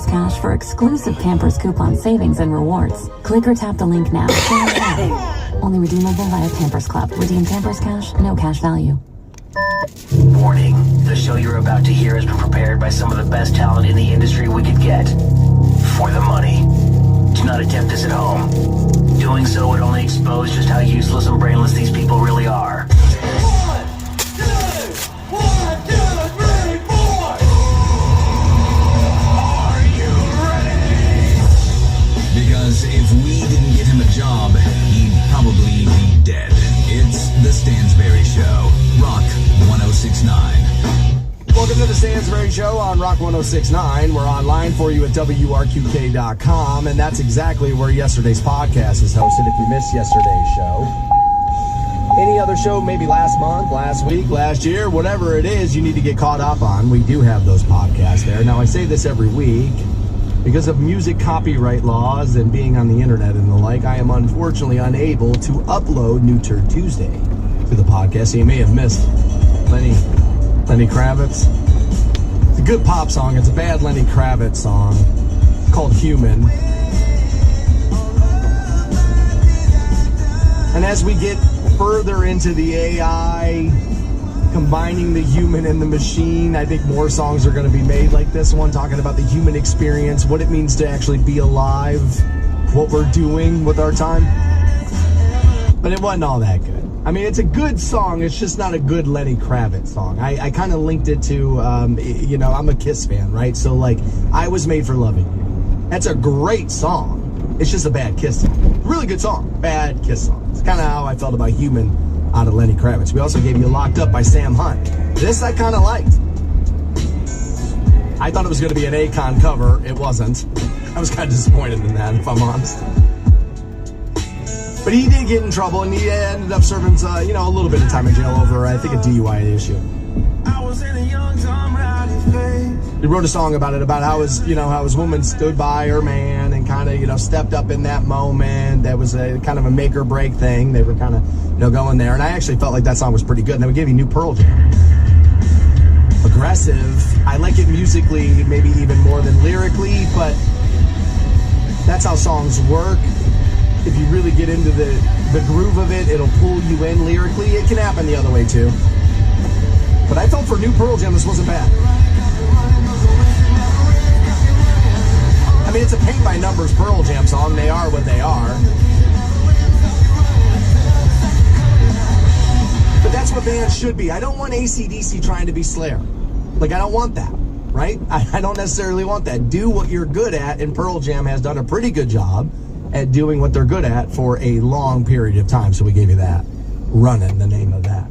Cash for exclusive Pampers coupon savings and rewards. Click or tap the link now. Only redeemable via Pampers Club. Redeem Pampers Cash, no cash value. Warning, the show you're about to hear has been prepared by some of the best talent in the industry we could get. For the money. Do not attempt this at home. Doing so would only expose just how useless and brainless these people really are. 1, 2, 1, 2, 3, 4. Are you ready? Because if we didn't get him a job, he'd probably be dead. It's The Stansberry Show, Rock 1069. Welcome to The Stansberry Show on Rock 1069. We're online for you at WRQK.com, and that's exactly where yesterday's podcast is hosted if you missed yesterday's show. Any other show, maybe last month, last week, last year, whatever it is you need to get caught up on, we do have those podcasts there. Now, I say this every week. Because of music copyright laws and being on the internet and the like, I am unfortunately unable to upload New Turd Tuesday to the podcast. So you may have missed Lenny Kravitz. It's a good pop song. It's a bad Lenny Kravitz song. It's called Human. And as we get further into the AI, combining the human and the machine, I think more songs are going to be made like this one, talking about the human experience, what it means to actually be alive, what we're doing with our time. But it wasn't all that good. I mean, it's a good song. It's just not a good Lenny Kravitz song. I kind of linked it to, I'm a Kiss fan, right? So, like, I Was Made for Loving You. That's a great song. It's just a bad Kiss song. Really good song. Bad Kiss song. It's kind of how I felt about Human out of Lenny Kravitz. We also gave you Locked Up by Sam Hunt. This I kind of liked. I thought it was going to be an Akon cover. It wasn't. I was kind of disappointed in that, if I'm honest. But he did get in trouble, and he ended up serving, a little bit of time in jail over, I think, a DUI issue. I was in a young Tom Rowdy phase. He wrote a song about it, about how his woman stood by her man and kind of, stepped up in that moment. That was a kind of a make or break thing. They were kind of, going there. And I actually felt like that song was pretty good. And then we gave you New Pearl Jam. Aggressive. I like it musically, maybe even more than lyrically, but that's how songs work. If you really get into the groove of it, it'll pull you in lyrically. It can happen the other way, too. But I felt for New Pearl Jam, this wasn't bad. I mean, it's a paint-by-numbers Pearl Jam song. They are what they are. But that's what bands should be. I don't want AC/DC trying to be Slayer. Like, I don't want that, right? I don't necessarily want that. Do what you're good at, and Pearl Jam has done a pretty good job at doing what they're good at for a long period of time. So we gave you that. Runnin', the name of that.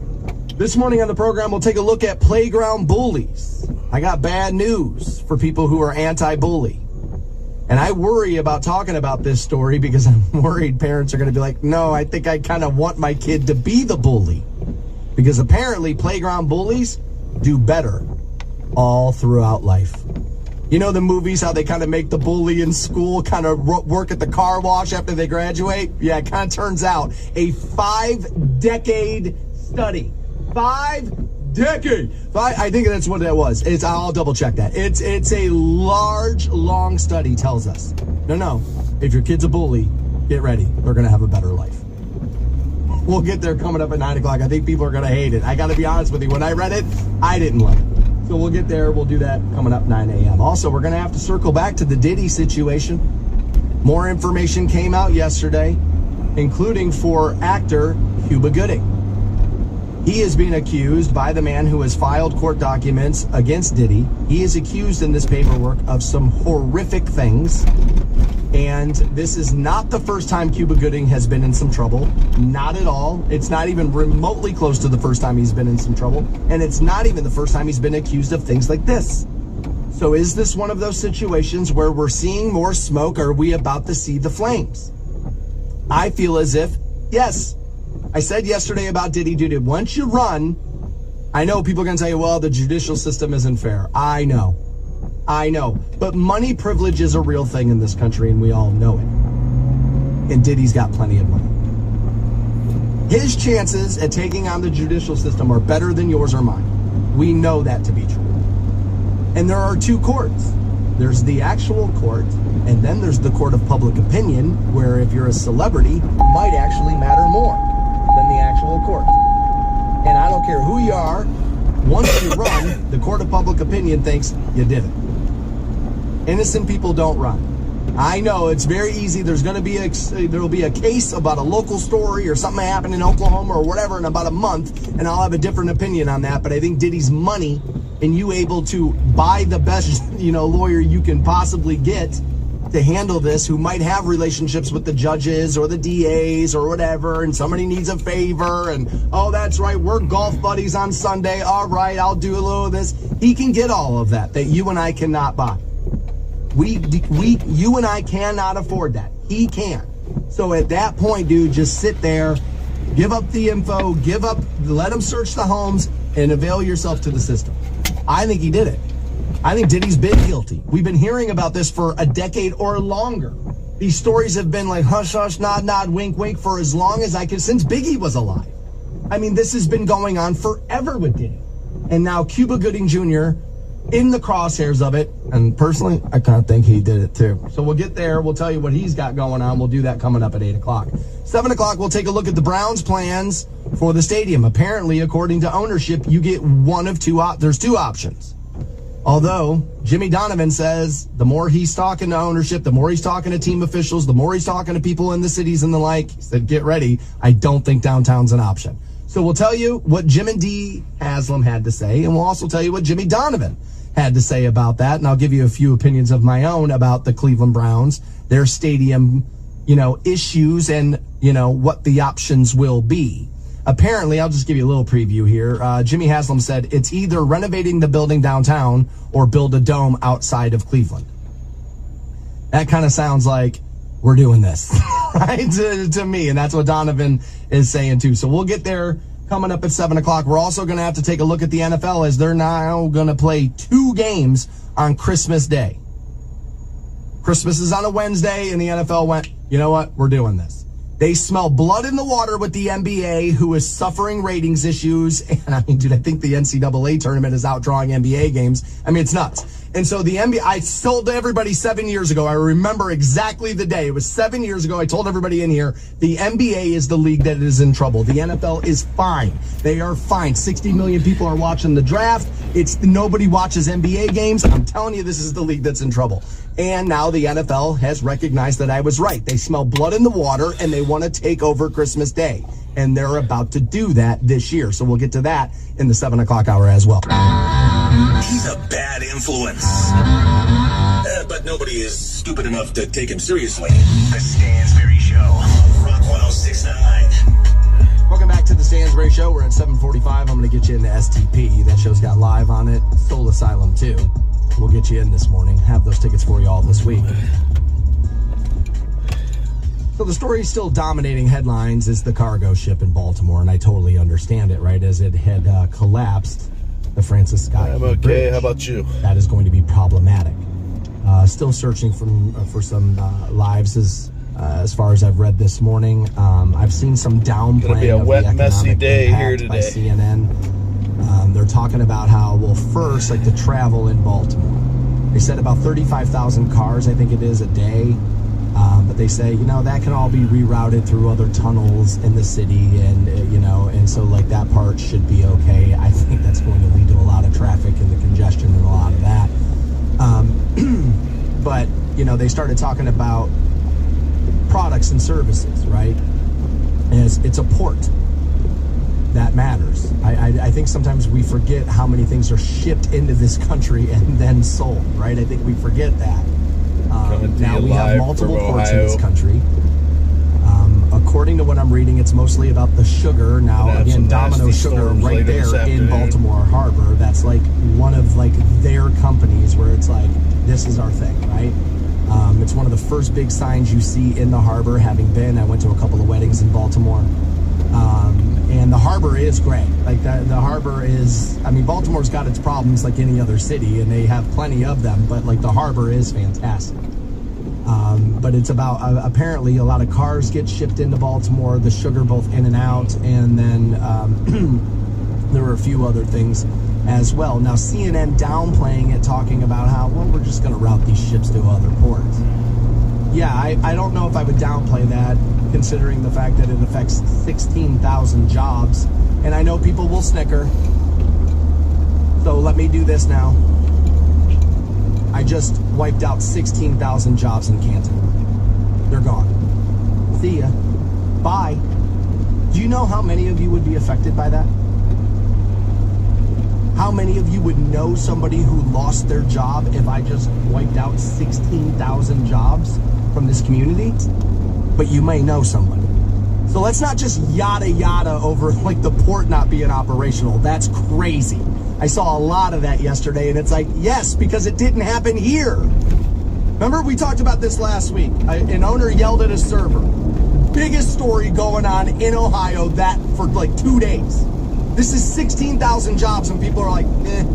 This morning on the program, we'll take a look at playground bullies. I got bad news for people who are anti-bully. And I worry about talking about this story because I'm worried parents are going to be like, no, I think I kind of want my kid to be the bully. Because apparently playground bullies do better all throughout life. You know the movies, how they kind of make the bully in school kind of work at the car wash after they graduate? Yeah, it kind of turns out a 5-decade study. 5 decades. I think that's what that was. I'll double check that. It's a large, long study tells us. No. If your kid's a bully, get ready. They're going to have a better life. We'll get there coming up at 9 o'clock. I think people are going to hate it. I got to be honest with you. When I read it, I didn't love it. So we'll get there. We'll do that coming up 9 a.m. Also, we're going to have to circle back to the Diddy situation. More information came out yesterday, including for actor Cuba Gooding. He is being accused by the man who has filed court documents against Diddy. He is accused in this paperwork of some horrific things. And this is not the first time Cuba Gooding has been in some trouble. Not at all. It's not even remotely close to the first time he's been in some trouble. And it's not even the first time he's been accused of things like this. So is this one of those situations where we're seeing more smoke? Or are we about to see the flames? I feel as if, yes. I said yesterday about Diddy Doo-Doo. Once you run, I know people are going to say, well, the judicial system isn't fair. I know. But money privilege is a real thing in this country, and we all know it. And Diddy's got plenty of money. His chances at taking on the judicial system are better than yours or mine. We know that to be true. And there are two courts. There's the actual court, and then there's the court of public opinion, where if you're a celebrity, might actually matter more than the actual court. And I don't care who you are, once you run, the court of public opinion thinks you did it. Innocent people don't run. I know it's very easy. There'll be a case about a local story or something happened in Oklahoma or whatever in about a month, and I'll have a different opinion on that. But I think Diddy's money and you able to buy the best, lawyer you can possibly get to handle this, who might have relationships with the judges or the DAs or whatever, and somebody needs a favor, and oh, that's right, we're golf buddies on Sunday. All right, I'll do a little of this. He can get all of that you and I cannot buy. You and I cannot afford that. He can. So at that point, dude, just sit there, give up the info, let him search the homes, and avail yourself to the system. I think he did it. I think Diddy's been guilty. We've been hearing about this for a decade or longer. These stories have been like hush, hush, nod, nod, wink, wink for as long as since Biggie was alive. I mean, this has been going on forever with Diddy. And now Cuba Gooding Jr. in the crosshairs of it. And personally, I kind of think he did it too. So we'll get there. We'll tell you what he's got going on. We'll do that coming up at 8 o'clock. 7 o'clock, we'll take a look at the Browns' plans for the stadium. Apparently, according to ownership, you get one of two. There's two options. Although Jimmy Donovan says the more he's talking to ownership, the more he's talking to team officials, the more he's talking to people in the cities and the like, he said, get ready. I don't think downtown's an option. So we'll tell you what Jim and Dee Haslam had to say, and we'll also tell you what Jimmy Donovan had to say about that. And I'll give you a few opinions of my own about the Cleveland Browns, their stadium, issues, and, what the options will be. Apparently, I'll just give you a little preview here. Jimmy Haslam said it's either renovating the building downtown or build a dome outside of Cleveland. That kind of sounds like we're doing this, right? To me, and that's what Donovan is saying too. So we'll get there coming up at 7 o'clock. We're also going to have to take a look at the NFL, as they're now going to play 2 games on Christmas Day. Christmas is on a Wednesday, and the NFL went, you know what? We're doing this. They smell blood in the water with the NBA, who is suffering ratings issues. And I mean, dude, I think the NCAA tournament is outdrawing NBA games. I mean, it's nuts. And so the NBA, I told everybody 7 years ago, I remember exactly the day. It was 7 years ago. I told everybody in here, the NBA is the league that is in trouble. The NFL is fine. They are fine. 60 million people are watching the draft. Nobody watches NBA games. I'm telling you, this is the league that's in trouble. And now the NFL has recognized that I was right. They smell blood in the water, and they want to take over Christmas Day. And they're about to do that this year. So we'll get to that in the 7 o'clock hour as well. He's a bad influence. But nobody is stupid enough to take him seriously. The Stansberry Show. Rock 1069. Welcome back to the Stansberry Show. We're at 7:45. I'm going to get you into STP. That show's got live on it. Soul Asylum, too. We'll get you in this morning. Have those tickets for you all this week. So the story still dominating headlines is the cargo ship in Baltimore, and I totally understand it, right? As it had collapsed, the Francis Scott I'm okay. Bridge. How about you? That is going to be problematic. Still searching for some lives as far as I've read this morning. I've seen some downplaying Gonna be a of wet, the messy economic day impact here today. by CNN. They're talking about how, well, first, like the travel in Baltimore. They said about 35,000 cars, I think it is, a day. But they say, that can all be rerouted through other tunnels in the city, and so like that part should be okay. I think that's going to lead to a lot of traffic and the congestion and a lot of that. But, they started talking about products and services, right? And it's a port. That matters. I think sometimes we forget how many things are shipped into this country and then sold, right? I think we forget that. Now we have multiple ports in this country. According to what I'm reading, it's mostly about the sugar. Now, again, Domino Sugar right there in Baltimore Harbor. That's like one of their companies where it's like, this is our thing, right? It's one of the first big signs you see in the harbor. Having been, I went to a couple of weddings in Baltimore. And the harbor is great. Like the harbor is, Baltimore's got its problems like any other city, and they have plenty of them, but the harbor is fantastic. But it's about, apparently a lot of cars get shipped into Baltimore, the sugar both in and out, and then there were a few other things as well. Now, CNN downplaying it, talking about how, well, we're just going to route these ships to other ports. Yeah, I don't know if I would downplay that, considering the fact that it affects 16,000 jobs. And I know people will snicker. So let me do this now. I just wiped out 16,000 jobs in Canton. They're gone. See ya. Bye. Do you know how many of you would be affected by that? How many of you would know somebody who lost their job if I just wiped out 16,000 jobs from this community? But you may know somebody. So let's not just yada yada over like the port not being operational. That's crazy. I saw a lot of that yesterday, and it's like, yes, because it didn't happen here. Remember, we talked about this last week. An owner yelled at a server. Biggest story going on in Ohio that for like 2 days. This is 16,000 jobs, and people are like, eh.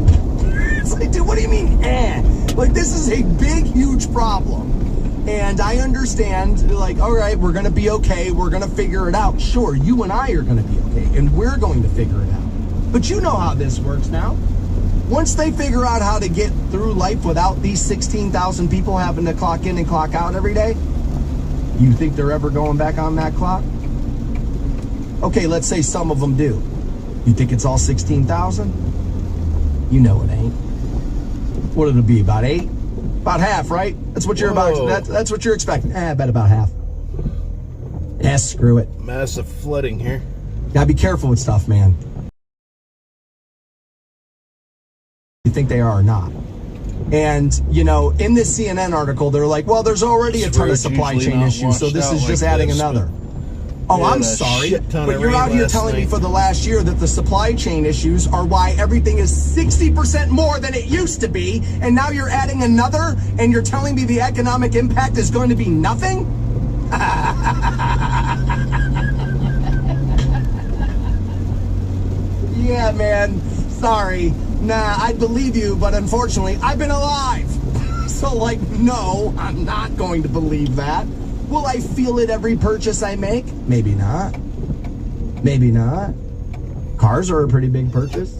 It's like, dude, what do you mean, eh? Like, this is a big, huge problem. And I understand, like, all right, we're going to be okay. We're going to figure it out. Sure, you and I are going to be okay, and we're going to figure it out. But you know how this works now. Once they figure out how to get through life without these 16,000 people having to clock in and clock out every day, you think they're ever going back on that clock? Okay, let's say some of them do. You think it's all 16,000? You know it ain't. What it'll be, about 8? About half, right? That's what you're about. That's what you're expecting. I bet about half. Yeah, screw it. Massive flooding here. Gotta be careful with stuff, man. You think they are or not? And, you know, in this CNN article, they're like, well, there's already a ton of supply chain issues, so this is just adding another. Oh, I'm sorry, but you're out here telling me for the last year that the supply chain issues are why everything is 60% more than it used to be, and now you're adding another, and you're telling me the economic impact is going to be nothing? Yeah, man, sorry. Nah, I'd believe you, but unfortunately, I've been alive. So, like, no, I'm not going to believe that. Will I feel it every purchase I make? Maybe not. Maybe not. Cars are a pretty big purchase.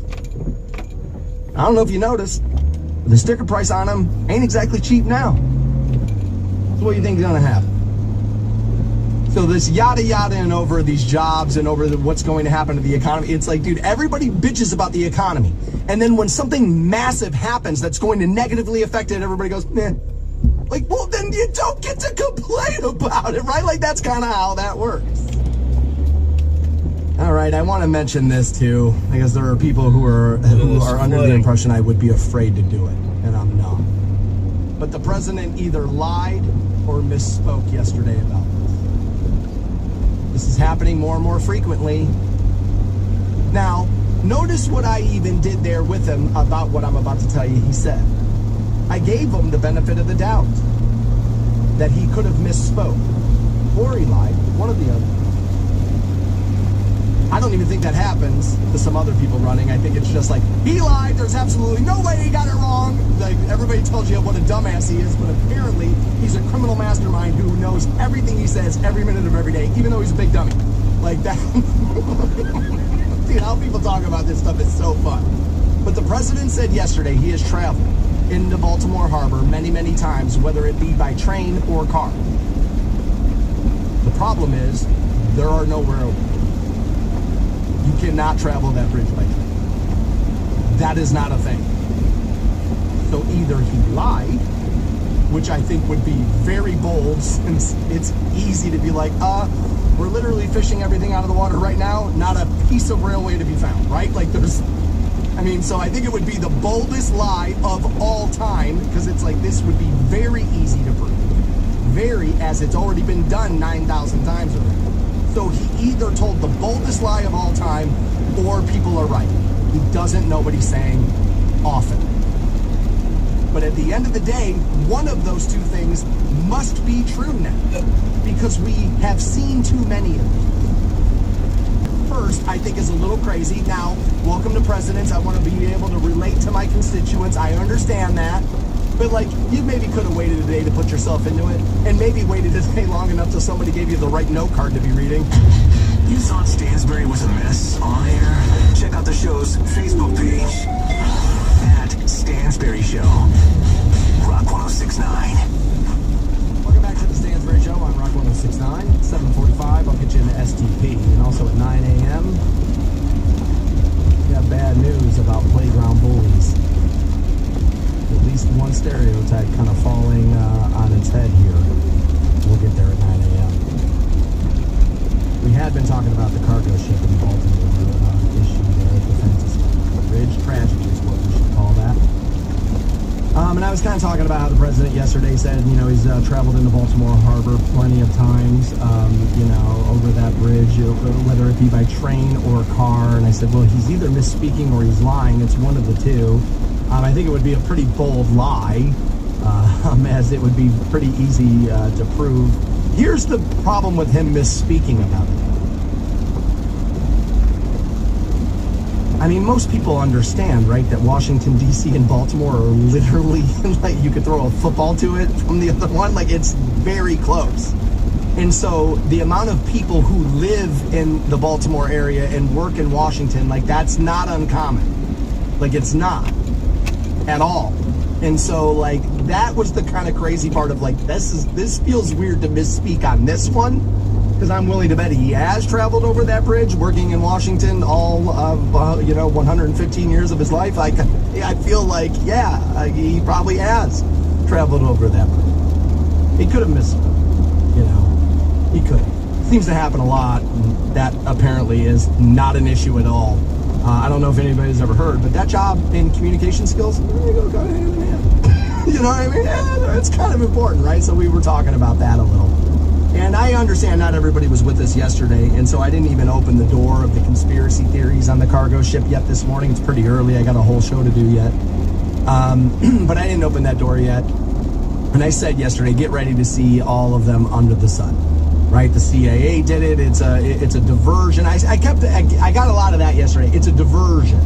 I don't know if you noticed, but the sticker price on them ain't exactly cheap now. So what do you think is going to happen? So this yada yada and over these jobs and over what's going to happen to the economy, it's like, dude, everybody bitches about the economy. And then when something massive happens that's going to negatively affect it, everybody goes, meh. Like, well, then you don't get to complain about it, right? Like, that's kind of how that works. All right, I want to mention this too, because there are people who are under the impression I would be afraid to do it, and I'm not. But the president either lied or misspoke yesterday about this. This is happening more and more frequently. Now, notice what I even did there with him about what I'm about to tell you he said. I gave him the benefit of the doubt that he could have misspoke or he lied, one or the other. I don't even think that happens to some other people running. I think it's just like, he lied, there's absolutely no way he got it wrong. Like, everybody tells you what a dumbass he is, but apparently he's a criminal mastermind who knows everything he says every minute of every day, even though he's a big dummy. Like that. Dude, how people talk about this stuff is so fun. But the president said yesterday he has traveled into Baltimore Harbor many, many times, whether it be by train or car. The problem is, there are no railroads. You cannot travel that bridge by train. That is not a thing. So either he lied, which I think would be very bold, since it's easy to be like, we're literally fishing everything out of the water right now, not a piece of railway to be found, right? Like so I think it would be the boldest lie of all time, because it's like, this would be very easy to prove. Very, as it's already been done 9,000 times already. So he either told the boldest lie of all time, or people are right. He doesn't know what he's saying often. But at the end of the day, one of those two things must be true now, because we have seen too many of them. First, I think is a little crazy. Now, welcome to presidents. I want to be able to relate to my constituents. I understand that. But, like, you maybe could have waited a day to put yourself into it, and maybe waited a day long enough till somebody gave you the right note card to be reading. You thought Stansbury was a mess on air? Check out the show's Facebook page at Stansbury Show. Rock 106.9. Welcome back to the Stansbury Show on Rock 106.9. 7:45. I'll get you into STP. And also at 9 a.m., we have bad news about playground bullies. At least one stereotype kind of falling on its head here. We'll get there at 9 a.m. We had been talking about the cargo ship in Baltimore issue there at the Francis Bridge. Tragedy is what we should call that. And I was kind of talking about how the president yesterday said, you know, he's traveled into Baltimore Harbor plenty of times, you know, over that bridge, whether it be by train or car. And I said, well, he's either misspeaking or he's lying. It's one of the two. I think it would be a pretty bold lie, as it would be pretty easy to prove. Here's the problem with him misspeaking about it. I mean, most people understand, right, that Washington, D.C. and Baltimore are literally, like, you could throw a football to it from the other one. Like, it's very close. And so the amount of people who live in the Baltimore area and work in Washington, like, that's not uncommon. Like, it's not at all. And so, like, that was the kind of crazy part of, like, this feels weird to misspeak on this one, because I'm willing to bet he has traveled over that bridge, working in Washington all of, 115 years of his life. I feel like, yeah, he probably has traveled over that bridge. He could have missed it, you know. He could have. Seems to happen a lot, and that apparently is not an issue at all. I don't know if anybody's ever heard, but that job in communication skills, they go kind of hand in hand. You know what I mean? Yeah, it's kind of important, right? So we were talking about that a little. And I understand not everybody was with us yesterday, and so I didn't even open the door of the conspiracy theories on the cargo ship yet this morning. It's pretty early. I got a whole show to do yet. But I didn't open that door yet. And I said yesterday, get ready to see all of them under the sun. Right, the CIA did it. It's a diversion. I got a lot of that yesterday. It's a diversion,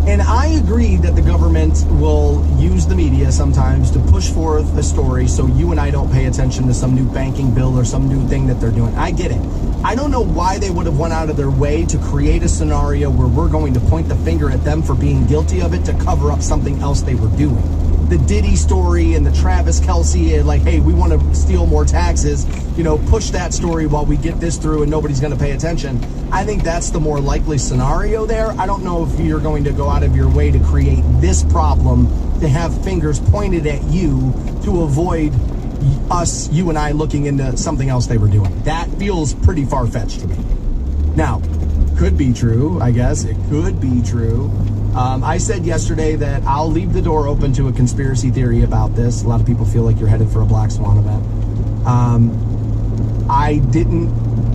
and I agree that the government will use the media sometimes to push forth a story so you and I don't pay attention to some new banking bill or some new thing that they're doing. I get it. I don't know why they would have went out of their way to create a scenario where we're going to point the finger at them for being guilty of it to cover up something else they were doing. The Diddy story and the Travis Kelce, and like, hey, we want to steal more taxes, you know, push that story while we get this through and nobody's going to pay attention. I think that's the more likely scenario there. I don't know if you're going to go out of your way to create this problem to have fingers pointed at you to avoid us, you and I, looking into something else they were doing. That feels pretty far-fetched to me. Now, could be true, I guess. It could be true. I said yesterday that I'll leave the door open to a conspiracy theory about this. A lot of people feel like you're headed for a Black Swan event. I didn't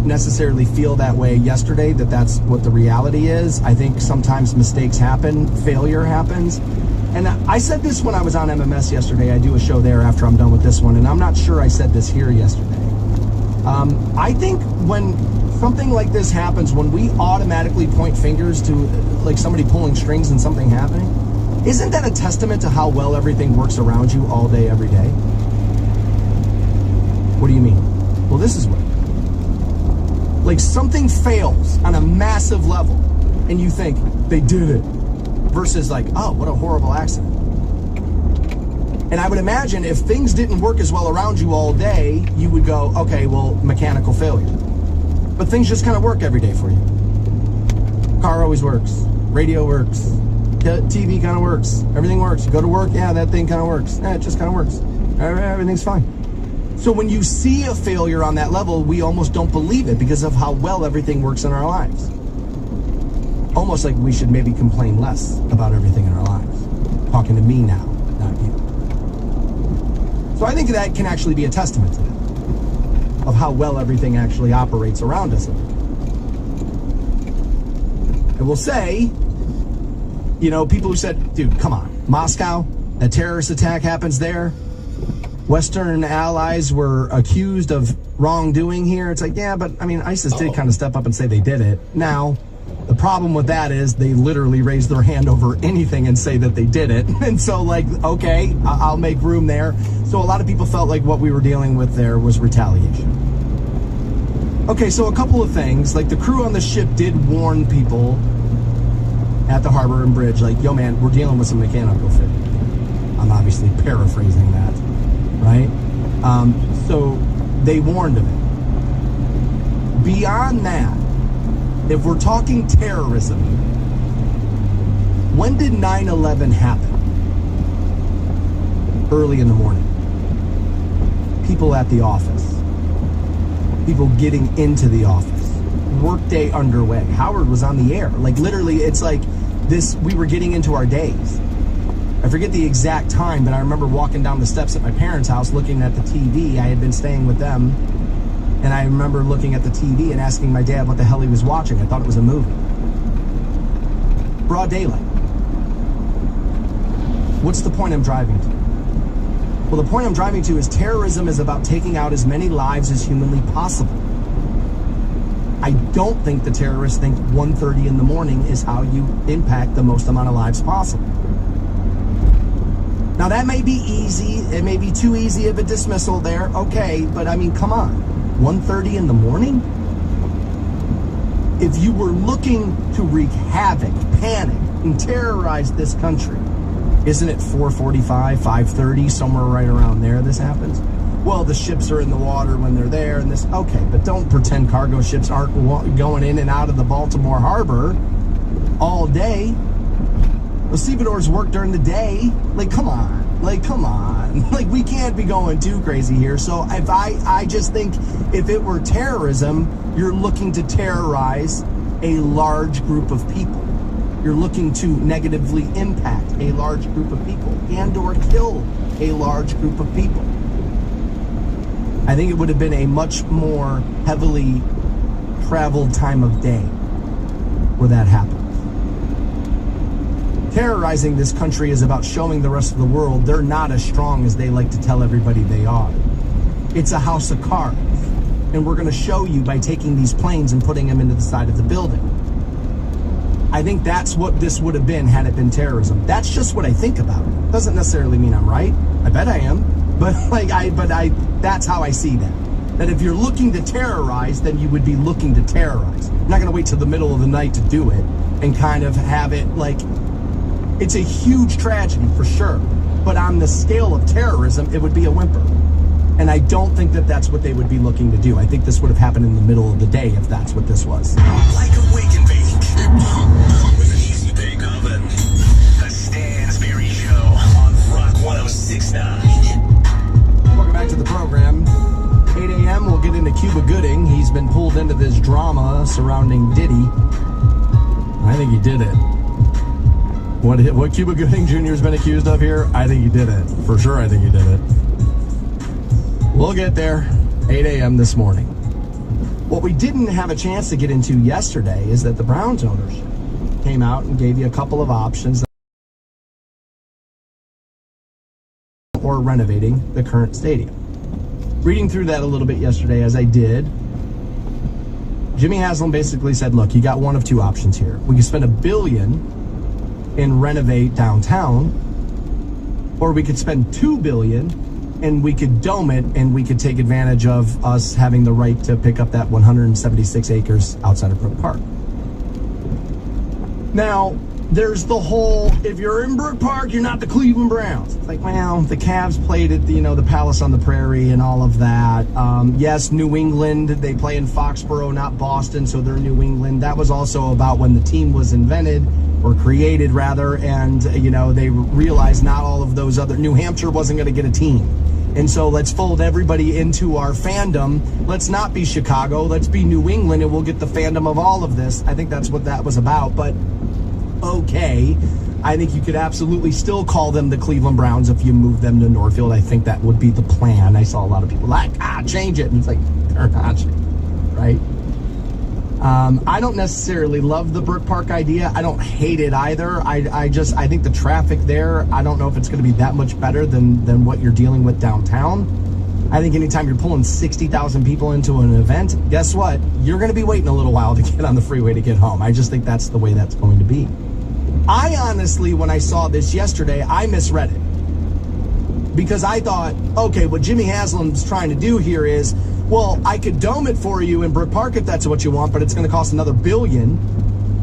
necessarily feel that way yesterday, that's what the reality is. I think sometimes mistakes happen, failure happens. And I said this when I was on MMS yesterday. I do a show there after I'm done with this one, and I'm not sure I said this here yesterday. I think when something like this happens, when we automatically point fingers to like somebody pulling strings and something happening, isn't that a testament to how well everything works around you all day, every day? What do you mean? Well, this is what. Like, something fails on a massive level, and you think, they did it. Versus like, oh, what a horrible accident. And I would imagine if things didn't work as well around you all day, you would go, okay, well, mechanical failure. But things just kind of work every day for you. Car always works. Radio works. TV kind of works. Everything works. You go to work, yeah, that thing kind of works. It just kind of works. Everything's fine. So when you see a failure on that level, we almost don't believe it because of how well everything works in our lives. Almost like we should maybe complain less about everything in our lives. Talking to me now, not you. So I think that can actually be a testament to that, of how well everything actually operates around us. And we'll say, you know, people who said, dude, come on, Moscow, a terrorist attack happens there. Western allies were accused of wrongdoing here. It's like, yeah, but I mean, ISIS did kind of step up and say they did it. Now, the problem with that is they literally raise their hand over anything and say that they did it. And so, like, okay, I'll make room there. So a lot of people felt like what we were dealing with there was retaliation. Okay, so a couple of things. Like, the crew on the ship did warn people at the harbor and bridge, like, yo, man, we're dealing with some mechanical failure. I'm obviously paraphrasing that, right? So they warned of it. Beyond that, if we're talking terrorism, when did 9/11 happen? Early in the morning. People at the office. People getting into the office. Workday underway. Howard was on the air. Like, literally, it's like this, we were getting into our days. I forget the exact time, but I remember walking down the steps at my parents' house looking at the TV. I had been staying with them, and I remember looking at the TV and asking my dad what the hell he was watching. I thought it was a movie. Broad daylight. What's the point I'm driving to? Well, the point I'm driving to is terrorism is about taking out as many lives as humanly possible. I don't think the terrorists think 1:30 in the morning is how you impact the most amount of lives possible. Now, that may be easy. It may be too easy of a dismissal there. Okay, but I mean, come on. 1:30 in the morning? If you were looking to wreak havoc, panic, and terrorize this country, isn't it 4:45, 5:30, somewhere right around there this happens? Well, the ships are in the water when they're there and this. Okay, but don't pretend cargo ships aren't going in and out of the Baltimore Harbor all day. The stevedores work during the day. Like, come on. Like, come on. Like, we can't be going too crazy here. So if I just think if it were terrorism, you're looking to terrorize a large group of people. You're looking to negatively impact a large group of people and or kill a large group of people. I think it would have been a much more heavily traveled time of day where that happened. Terrorizing this country is about showing the rest of the world they're not as strong as they like to tell everybody they are. It's a house of cards. And we're going to show you by taking these planes and putting them into the side of the building. I think that's what this would have been had it been terrorism. That's just what I think about it. Doesn't necessarily mean I'm right. I bet I am. But that's how I see that. That if you're looking to terrorize, then you would be looking to terrorize. You're not going to wait till the middle of the night to do it and kind of have it like, it's a huge tragedy for sure. But on the scale of terrorism, it would be a whimper. And I don't think that that's what they would be looking to do. I think this would have happened in the middle of the day if that's what this was. Like a wake and bake. With an easy bake oven. The Stansberry Show on Rock 106.9. Welcome back to the program. 8 a.m. we'll get into Cuba Gooding. He's been pulled into this drama surrounding Diddy. I think he did it. What Cuba Gooding Jr. has been accused of here, I think he did it. For sure, I think he did it. We'll get there. 8 a.m. this morning. What we didn't have a chance to get into yesterday is that the Browns ownership came out and gave you a couple of options or renovating the current stadium. Reading through that a little bit yesterday, as I did, Jimmy Haslam basically said, look, you got one of two options here. We can spend $1 billion and renovate downtown, or we could spend $2 billion and we could dome it and we could take advantage of us having the right to pick up that 176 acres outside of Brook Park. Now, there's the whole, if you're in Brook Park, you're not the Cleveland Browns. It's like, well, the Cavs played at the Palace on the Prairie and all of that. Yes, New England, they play in Foxborough, not Boston, so they're New England. That was also about when the team was invented, or created rather, and, they realized not all of those other, New Hampshire wasn't going to get a team. And so let's fold everybody into our fandom. Let's not be Chicago. Let's be New England, and we'll get the fandom of all of this. I think that's what that was about. But okay, I think you could absolutely still call them the Cleveland Browns if you move them to Northfield. I think that would be the plan. I saw a lot of people like, change it. And it's like, they're not changing, right? I don't necessarily love the Brook Park idea. I don't hate it either. I think the traffic there, I don't know if it's going to be that much better than what you're dealing with downtown. I think anytime you're pulling 60,000 people into an event, guess what? You're going to be waiting a little while to get on the freeway to get home. I just think that's the way that's going to be. I honestly, when I saw this yesterday, I misread it. because I thought, okay, what Jimmy Haslam's trying to do here is, well, I could dome it for you in Brook Park if that's what you want, but it's going to cost another $1 billion.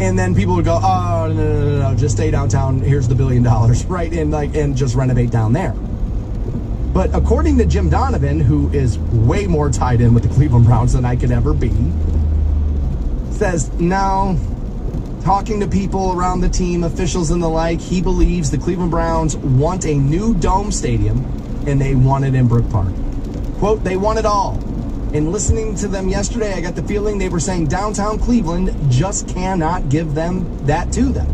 And then people would go, oh, no, just stay downtown. Here's the $1 billion, right? And just renovate down there. But according to Jim Donovan, who is way more tied in with the Cleveland Browns than I could ever be, says, no, talking to people around the team, officials and the like, he believes the Cleveland Browns want a new dome stadium, and they want it in Brook Park. Quote, they want it all. And listening to them yesterday, I got the feeling they were saying downtown Cleveland just cannot give them that to them.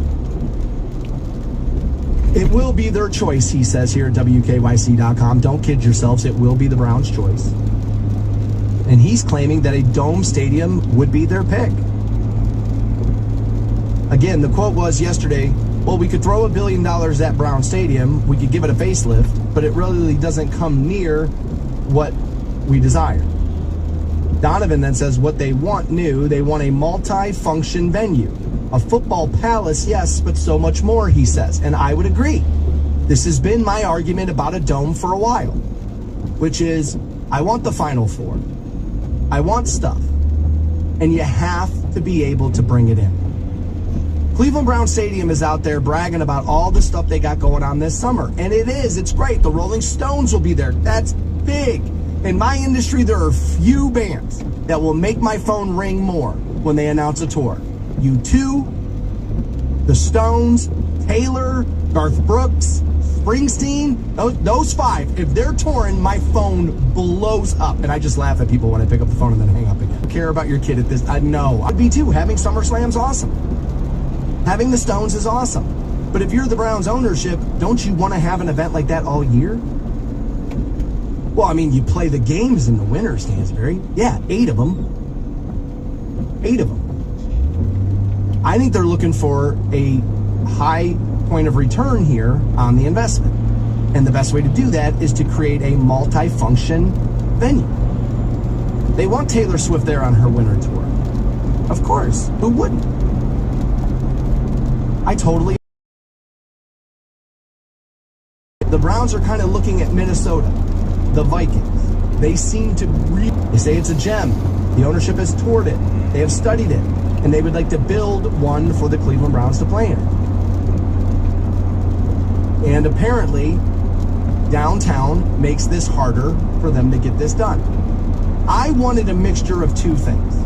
It will be their choice, he says here at WKYC.com. Don't kid yourselves, it will be the Browns' choice. And he's claiming that a dome stadium would be their pick. Again, the quote was yesterday, well, we could throw $1 billion at Brown Stadium, we could give it a facelift, but it really doesn't come near what we desire. Donovan then says what they want new, they want a multi-function venue. A football palace, yes, but so much more, he says. And I would agree. This has been my argument about a dome for a while, which is I want the Final Four. I want stuff. And you have to be able to bring it in. Cleveland Brown Stadium is out there bragging about all the stuff they got going on this summer. And it is. It's great. The Rolling Stones will be there. That's big. In my industry, there are few bands that will make my phone ring more when they announce a tour. U2, the Stones, Taylor, Garth Brooks, Springsteen, those five, if they're touring, my phone blows up. And I just laugh at people when I pick up the phone and then hang up again. I care about your kid at this. I know. I'd be too. Having SummerSlam's awesome. Having the Stones is awesome. But if you're the Browns ownership, don't you want to have an event like that all year? Well, I mean, you play the games in the winter, Stansbury. Yeah, 8 of them. 8 of them. I think they're looking for a high point of return here on the investment. And the best way to do that is to create a multi-function venue. They want Taylor Swift there on her winter tour. Of course. Who wouldn't? I totally. The Browns are kind of looking at Minnesota, the Vikings. They seem to they say it's a gem. The ownership has toured it. They have studied it. And they would like to build one for the Cleveland Browns to play in. And apparently, downtown makes this harder for them to get this done. I wanted a mixture of two things.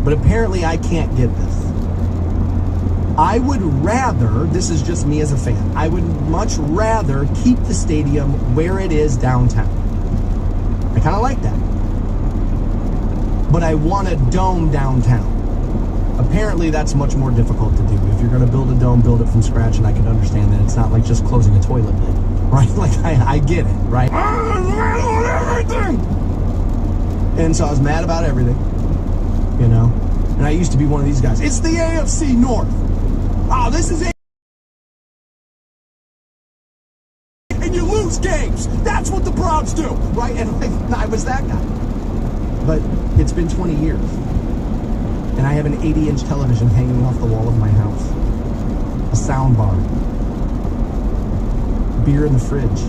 But apparently I can't get this. I would rather, this is just me as a fan, I would much rather keep the stadium where it is downtown. I kind of like that. But I want a dome downtown. Apparently, that's much more difficult to do. If you're going to build a dome, build it from scratch, and I can understand that it's not like just closing a toilet lid, right? Like, I get it, right? Everything! And so I was mad about everything, you know? And I used to be one of these guys. It's the AFC North. Oh, this is it. And you lose games. That's what the Browns do, right? And I was that guy. But it's been 20 years. And I have an 80-inch television hanging off the wall of my house. A sound bar. Beer in the fridge.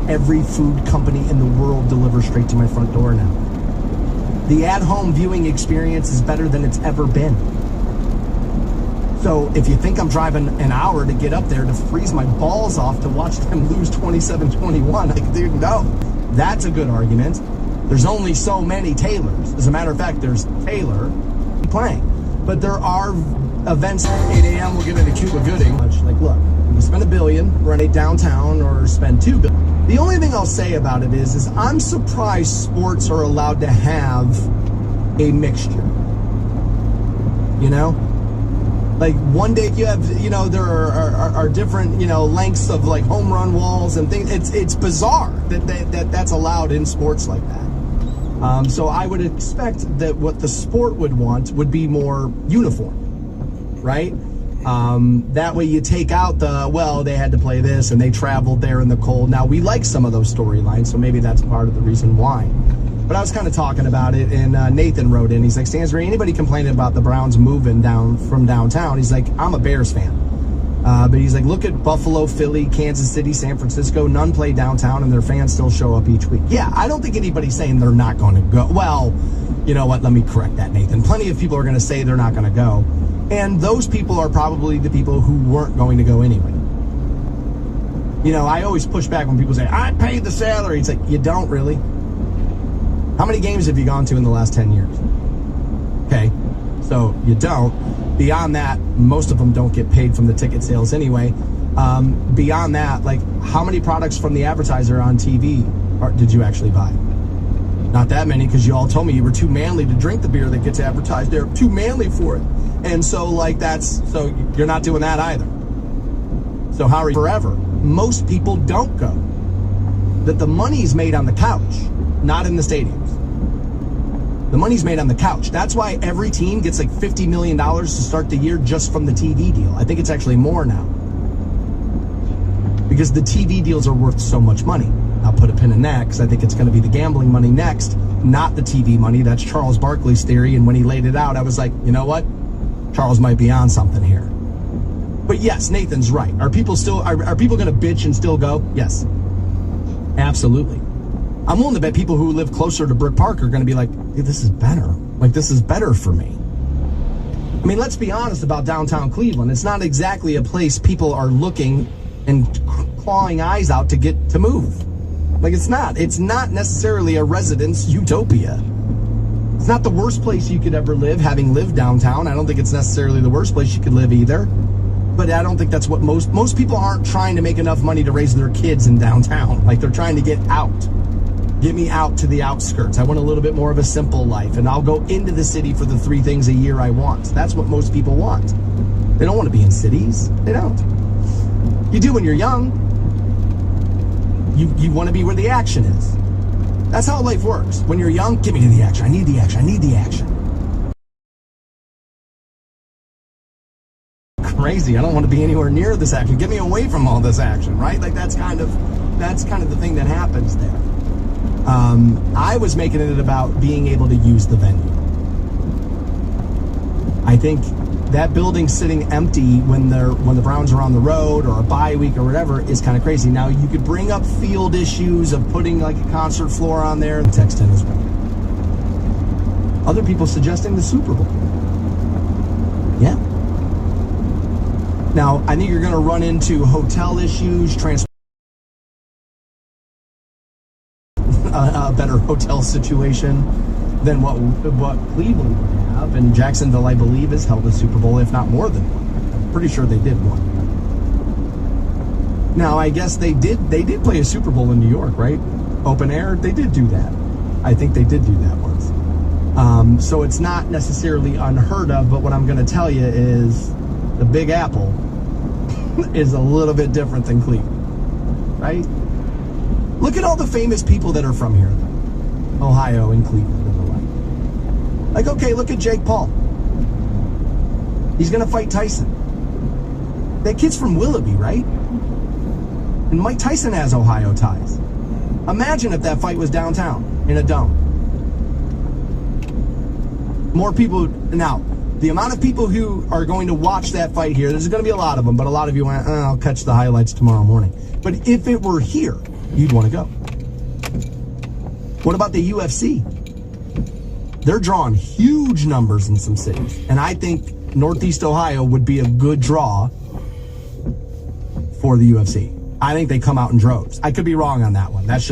Every food company in the world delivers straight to my front door now. The at-home viewing experience is better than it's ever been. So if you think I'm driving an hour to get up there to freeze my balls off to watch them lose 27-21, like, dude, no. That's a good argument. There's only so many Taylors. As a matter of fact, there's Taylor playing. But there are events at 8 a.m. We'll get into Cuba Gooding. Like, look, we spend $1 billion, run it downtown, or spend $2 billion. The only thing I'll say about it is I'm surprised sports are allowed to have a mixture. You know? Like, one day you have, you know, there are different, you know, lengths of, like, home run walls and things. It's bizarre that's allowed in sports like that. So I would expect that what the sport would want would be more uniform, right? That way you take out they had to play this and they traveled there in the cold. Now, we like some of those storylines, so maybe that's part of the reason why. But I was kind of talking about it, and Nathan wrote in. He's like, Stansbury, anybody complaining about the Browns moving down from downtown? He's like, I'm a Bears fan. But he's like, look at Buffalo, Philly, Kansas City, San Francisco. None play downtown, and their fans still show up each week. Yeah, I don't think anybody's saying they're not going to go. Well, you know what? Let me correct that, Nathan. Plenty of people are going to say they're not going to go. And those people are probably the people who weren't going to go anyway. You know, I always push back when people say, I paid the salary. It's like, you don't really. How many games have you gone to in the last 10 years? Okay, so you don't. Beyond that, most of them don't get paid from the ticket sales anyway. Beyond that, like, how many products from the advertiser on TV did you actually buy? Not that many, because you all told me you were too manly to drink the beer that gets advertised. They're too manly for it. And so, like, so you're not doing that either. So how are you forever? Most people don't go. That the money's made on the couch, not in the stadiums. The money's made on the couch. That's why every team gets like $50 million to start the year just from the TV deal. I think it's actually more now. Because the TV deals are worth so much money. I'll put a pin in that because I think it's going to be the gambling money next, not the TV money. That's Charles Barkley's theory. And when he laid it out, I was like, you know what? Charles might be on something here. But yes, Nathan's right. Are people going to bitch and still go? Yes. Absolutely. I'm willing to bet people who live closer to Brook Park are going to be like, this is better. Like, this is better for me. I mean, let's be honest about downtown Cleveland. It's not exactly a place people are looking and clawing eyes out to get to move. Like, it's not. It's not necessarily a residence utopia. It's not the worst place you could ever live, having lived downtown. I don't think it's necessarily the worst place you could live either. But I don't think that's what most people aren't trying to make enough money to raise their kids in downtown. Like, they're trying to get out. Get me out to the outskirts. I want a little bit more of a simple life, and I'll go into the city for the 3 things a year I want. That's what most people want. They don't want to be in cities. They don't. You do when you're young. You want to be where the action is. That's how life works. When you're young, get me to the action. I need the action. I need the action. Crazy. I don't want to be anywhere near this action. Get me away from all this action, right? Like, that's kind of the thing that happens there. I was making it about being able to use the venue. I think that building sitting empty when the Browns are on the road or a bye week or whatever is kind of crazy. Now, you could bring up field issues of putting like a concert floor on there. Text in as well. Other people suggesting the Super Bowl. Yeah. Now, I think you're going to run into hotel issues, a better hotel situation than what Cleveland would have. And Jacksonville, I believe, has held a Super Bowl, if not more than one. I'm pretty sure they did one. Now, I guess they did play a Super Bowl in New York, right? Open air, they did do that. I think they did do that once. So it's not necessarily unheard of, but what I'm going to tell you is the Big Apple is a little bit different than Cleveland, right? Look at all the famous people that are from here, Ohio and Cleveland and the like. Like, okay, look at Jake Paul. He's going to fight Tyson. That kid's from Willoughby, right? And Mike Tyson has Ohio ties. Imagine if that fight was downtown in a dome. More people. Now, the amount of people who are going to watch that fight here, there's going to be a lot of them, but a lot of you went, I'll catch the highlights tomorrow morning. But if it were here, you'd want to go. What about the UFC? They're drawing huge numbers in some cities. And I think Northeast Ohio would be a good draw for the UFC. I think they come out in droves. I could be wrong on that one. That's just